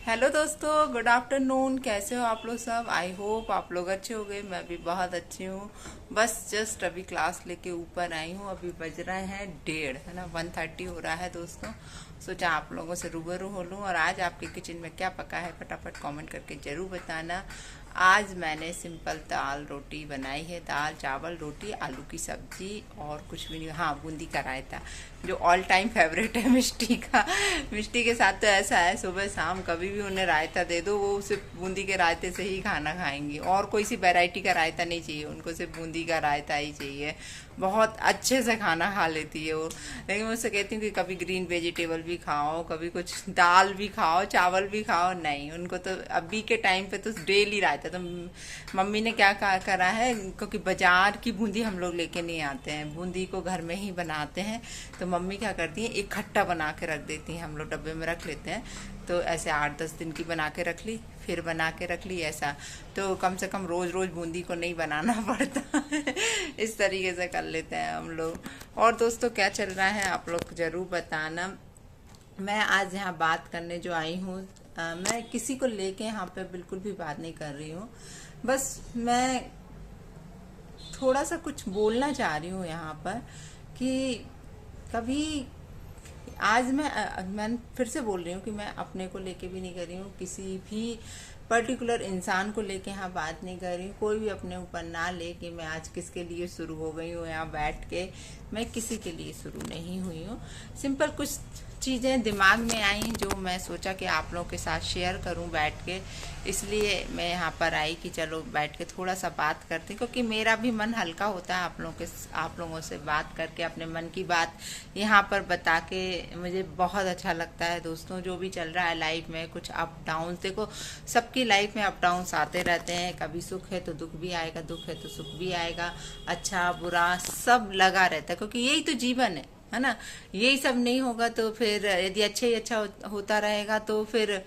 Hello दोस्तों, good afternoon. कैसे हो आप लोग सब? आई होप आप लोग अच्छे हो गए। मैं भी बहुत अच्छी हूँ। बस जस्ट अभी क्लास लेके ऊपर आई हूँ। अभी बज रहे हैं 1:30, है ना, 1:30 हो रहा है दोस्तों। सोचा आप लोगों से रूबरू हो लूँ। और आज आपके किचन में क्या पका है फटाफट कमेंट करके जरूर बताना। आज मैंने सिंपल दाल रोटी बनाई है। दाल चावल रोटी आलू की सब्जी और कुछ भी नहीं। हाँ, बूंदी का रायता जो ऑल टाइम फेवरेट है मिष्टी का। मिष्टी के साथ तो ऐसा है, सुबह शाम कभी भी उन्हें रायता दे दो, वो सिर्फ बूंदी के रायते से ही खाना खाएंगी। और कोई सी वैरायटी का रायता नहीं चाहिए उनको, सिर्फ बूंदी का रायता ही चाहिए। बहुत अच्छे से खाना खा लेती है वो। लेकिन मैं उससे कहती हूँ कि कभी ग्रीन वेजिटेबल भी खाओ, कभी कुछ दाल भी खाओ, चावल भी खाओ। नहीं, उनको तो अभी के टाइम पे तो डेली रायता। तो मम्मी ने क्या करा है, क्योंकि बाजार की बूंदी हम लोग लेके नहीं आते हैं, बूंदी को घर में ही बनाते हैं। तो मम्मी क्या करती है, एक खट्टा बना के रख देती हैं। हम लोग डब्बे में रख लेते हैं। तो ऐसे 8-10 दिन की बना के रख ली, फिर बना के रख ली, ऐसा। तो कम से कम रोज रोज बूंदी को नहीं बनाना पड़ता है। इस तरीके से कर लेते हैं हम लोग। और दोस्तों, क्या चल रहा है आप लोग जरूर बताना। मैं आज यहाँ बात करने जो आई हूँ, मैं किसी को लेके यहाँ पे बिल्कुल भी बात नहीं कर रही हूँ। बस मैं थोड़ा सा कुछ बोलना चाह रही हूँ यहाँ पर कि कभी आज मैं फिर से बोल रही हूँ कि मैं अपने को लेके भी नहीं कर रही हूँ, किसी भी पर्टिकुलर इंसान को लेके यहाँ बात नहीं कर रही हूँ। कोई भी अपने ऊपर ना ले कि मैं आज किसके लिए शुरू हो गई हूँ यहाँ बैठ के। मैं किसी के लिए शुरू नहीं हुई हूँ। सिंपल कुछ चीज़ें दिमाग में आई जो मैं सोचा कि आप लोगों के साथ शेयर करूं बैठ के। इसलिए मैं यहाँ पर आई कि चलो बैठ के थोड़ा सा बात करते हैं, क्योंकि मेरा भी मन हल्का होता है आप लोगों से बात करके, अपने मन की बात यहाँ पर बता के। मुझे बहुत अच्छा लगता है दोस्तों, जो भी चल रहा है लाइफ में, कुछ अप डाउन। देखो, सबकी लाइफ में अप डाउन आते रहते हैं। कभी सुख है तो दुख भी आएगा, दुख है तो सुख भी आएगा, अच्छा बुरा सब लगा रहता है, क्योंकि यही तो जीवन है ना। यही सब नहीं होगा तो फिर यदि अच्छा ही अच्छा होता रहेगा तो फिर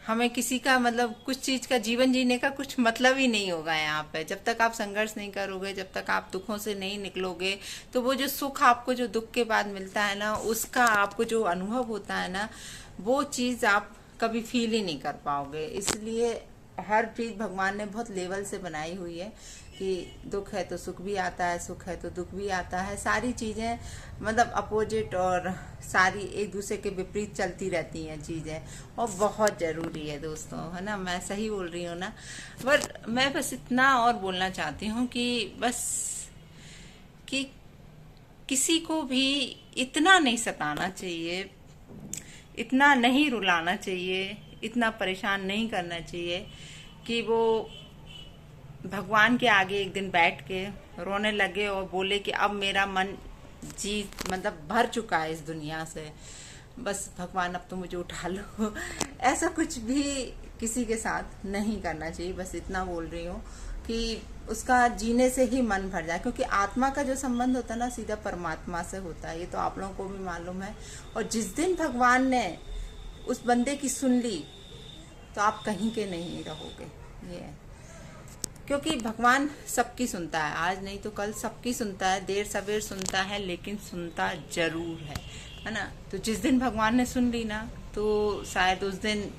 हमें किसी का मतलब कुछ चीज का जीवन जीने का कुछ मतलब ही नहीं होगा यहाँ पे। जब तक आप संघर्ष नहीं करोगे, जब तक आप दुखों से नहीं निकलोगे, तो वो जो सुख आपको जो दुख के बाद मिलता है ना, उसका आपको जो अनुभव होता है ना, वो चीज आप कभी फील ही नहीं कर पाओगे। इसलिए हर चीज भगवान ने बहुत लेवल से बनाई हुई है कि दुख है तो सुख भी आता है, सुख है तो दुख भी आता है। सारी चीजें मतलब अपोजिट और सारी एक दूसरे के विपरीत चलती रहती हैं चीजें, और बहुत जरूरी है दोस्तों, है ना। मैं सही बोल रही हूँ ना। पर मैं बस इतना और बोलना चाहती हूँ कि बस कि किसी को भी इतना नहीं सताना चाहिए, इतना नहीं रुलाना चाहिए, इतना परेशान नहीं करना चाहिए कि वो भगवान के आगे एक दिन बैठ के रोने लगे और बोले कि अब मेरा मन जी मतलब भर चुका है इस दुनिया से, बस भगवान अब तो मुझे उठा लो। ऐसा कुछ भी किसी के साथ नहीं करना चाहिए। बस इतना बोल रही हूँ कि उसका जीने से ही मन भर जाए, क्योंकि आत्मा का जो संबंध होता है ना, सीधा परमात्मा से होता है। ये तो आप लोगों को भी मालूम है। और जिस दिन भगवान ने उस बंदे की सुन ली तो आप कहीं के नहीं रहोगे। ये है, क्योंकि भगवान सबकी सुनता है, आज नहीं तो कल सबकी सुनता है, देर सवेर सुनता है, लेकिन सुनता जरूर है ना। तो जिस दिन भगवान ने सुन ली ना, तो शायद उस दिन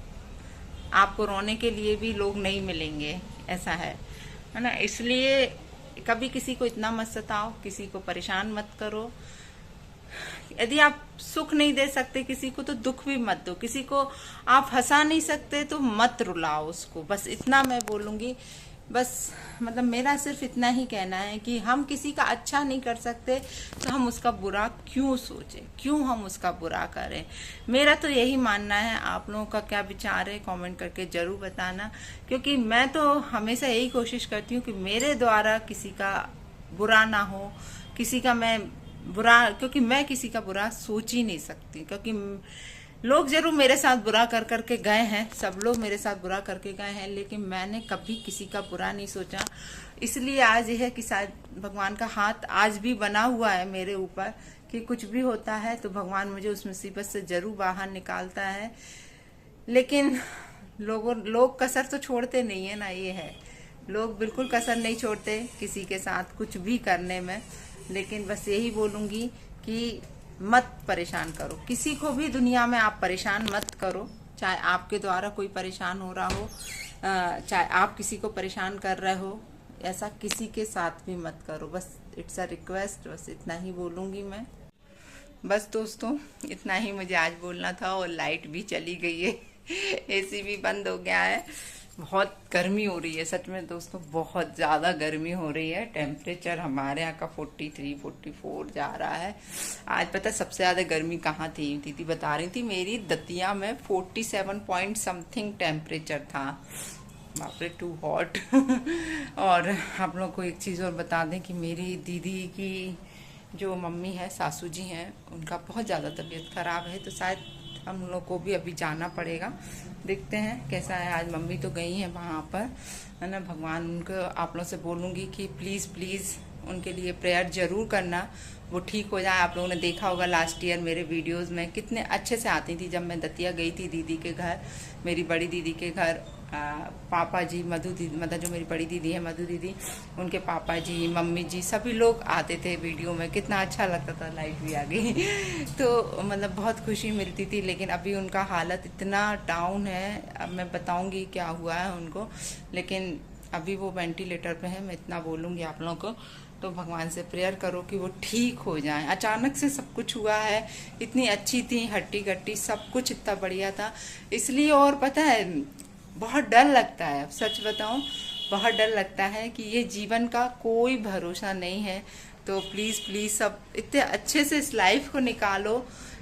आपको रोने के लिए भी लोग नहीं मिलेंगे, ऐसा है ना। इसलिए कभी किसी को इतना मत सताओ, किसी को परेशान मत करो। यदि आप सुख नहीं दे सकते किसी को तो दुख भी मत दो। किसी को आप हंसा नहीं सकते तो मत रुलाओ उसको। बस इतना मैं बोलूंगी। बस मतलब मेरा सिर्फ इतना ही कहना है कि हम किसी का अच्छा नहीं कर सकते तो हम उसका बुरा क्यों सोचें, क्यों हम उसका बुरा करें। मेरा तो यही मानना है। आप लोगों का क्या विचार है कमेंट करके जरूर बताना, क्योंकि मैं तो हमेशा यही कोशिश करती हूँ कि मेरे द्वारा किसी का बुरा ना हो, किसी का मैं बुरा, क्योंकि मैं किसी का बुरा सोच ही नहीं सकती। क्योंकि लोग जरूर मेरे साथ बुरा कर करके गए हैं, सब लोग मेरे साथ बुरा करके गए हैं, लेकिन मैंने कभी किसी का बुरा नहीं सोचा। इसलिए आज यह है कि शायद भगवान का हाथ आज भी बना हुआ है मेरे ऊपर, कि कुछ भी होता है तो भगवान मुझे उस मुसीबत से जरूर बाहर निकालता है। लेकिन लोग कसर तो छोड़ते नहीं है ना, ये है। लोग बिल्कुल कसर नहीं छोड़ते किसी के साथ कुछ भी करने में। लेकिन बस यही बोलूंगी कि मत परेशान करो किसी को भी, दुनिया में आप परेशान मत करो। चाहे आपके द्वारा कोई परेशान हो रहा हो, चाहे आप किसी को परेशान कर रहे हो, ऐसा किसी के साथ भी मत करो। बस इट्स अ रिक्वेस्ट, बस इतना ही बोलूँगी मैं। बस दोस्तों इतना ही मुझे आज बोलना था। और लाइट भी चली गई है, एसी भी बंद हो गया है। बहुत गर्मी हो रही है सच में दोस्तों, बहुत ज़्यादा गर्मी हो रही है। टेम्परेचर हमारे यहाँ का 43 44 जा रहा है। आज पता है सबसे ज़्यादा गर्मी कहाँ थी? दीदी बता रही थी मेरी दतिया में 47 पॉइंट समथिंग टेम्परेचर था। बाप रे, टू हॉट। और आप लोग को एक चीज़ और बता दें कि मेरी दीदी की जो मम्मी है, सासू जी हैं, उनका बहुत ज़्यादा तबीयत ख़राब है, तो शायद हम लोग को भी अभी जाना पड़ेगा। देखते हैं कैसा है। आज मम्मी तो गई हैं वहाँ पर, है ना। भगवान उनको, आप लोगों से बोलूँगी कि प्लीज़ प्लीज़ उनके लिए प्रेयर ज़रूर करना, वो ठीक हो जाए। आप लोगों ने देखा होगा लास्ट ईयर मेरे वीडियोस में कितने अच्छे से आती थी। जब मैं दतिया गई थी दीदी के घर, मेरी बड़ी दीदी के घर, पापा जी, मधु दीदी, मतलब जो मेरी बड़ी दीदी है मधु दीदी, उनके पापा जी, मम्मी जी, सभी लोग आते थे वीडियो में। कितना अच्छा लगता था। लाइट भी आ गई तो मतलब बहुत खुशी मिलती थी। लेकिन अभी उनका हालत इतना डाउन है, अब मैं बताऊंगी क्या हुआ है उनको, लेकिन अभी वो वेंटिलेटर पे है। मैं इतना बोलूँगी आप लोगों को। तो भगवान से प्रेयर करो कि वो ठीक हो जाएं। अचानक से सब कुछ हुआ है, इतनी अच्छी थी, हट्टी कट्टी, सब कुछ इतना बढ़िया था, इसलिए। और पता है बहुत डर लगता है, सच बताऊं बहुत डर लगता है कि ये जीवन का कोई भरोसा नहीं है। तो प्लीज़ प्लीज़ सब इतने अच्छे से इस लाइफ को निकालो,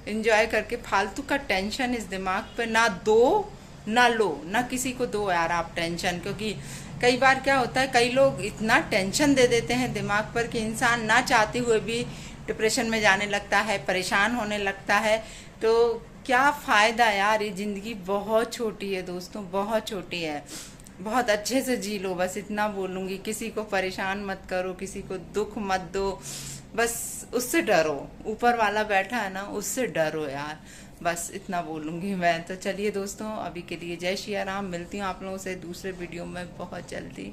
एंजॉय करके। फालतू का टेंशन इस दिमाग पे ना दो, ना लो, ना किसी को दो यार आप टेंशन। क्योंकि कई बार क्या होता है, कई लोग इतना टेंशन दे देते हैं दिमाग पर कि इंसान ना चाहते हुए भी डिप्रेशन में जाने लगता है, परेशान होने लगता है। तो क्या फ़ायदा यार, ये ज़िंदगी बहुत छोटी है दोस्तों, बहुत छोटी है। बहुत अच्छे से जी लो, बस इतना बोलूँगी। किसी को परेशान मत करो, किसी को दुख मत दो, बस उससे डरो। ऊपर वाला बैठा है ना, उससे डरो यार, बस इतना बोलूँगी मैं। तो चलिए दोस्तों, अभी के लिए जय श्री राम। मिलती हूँ आप लोगों से दूसरे वीडियो में बहुत जल्दी।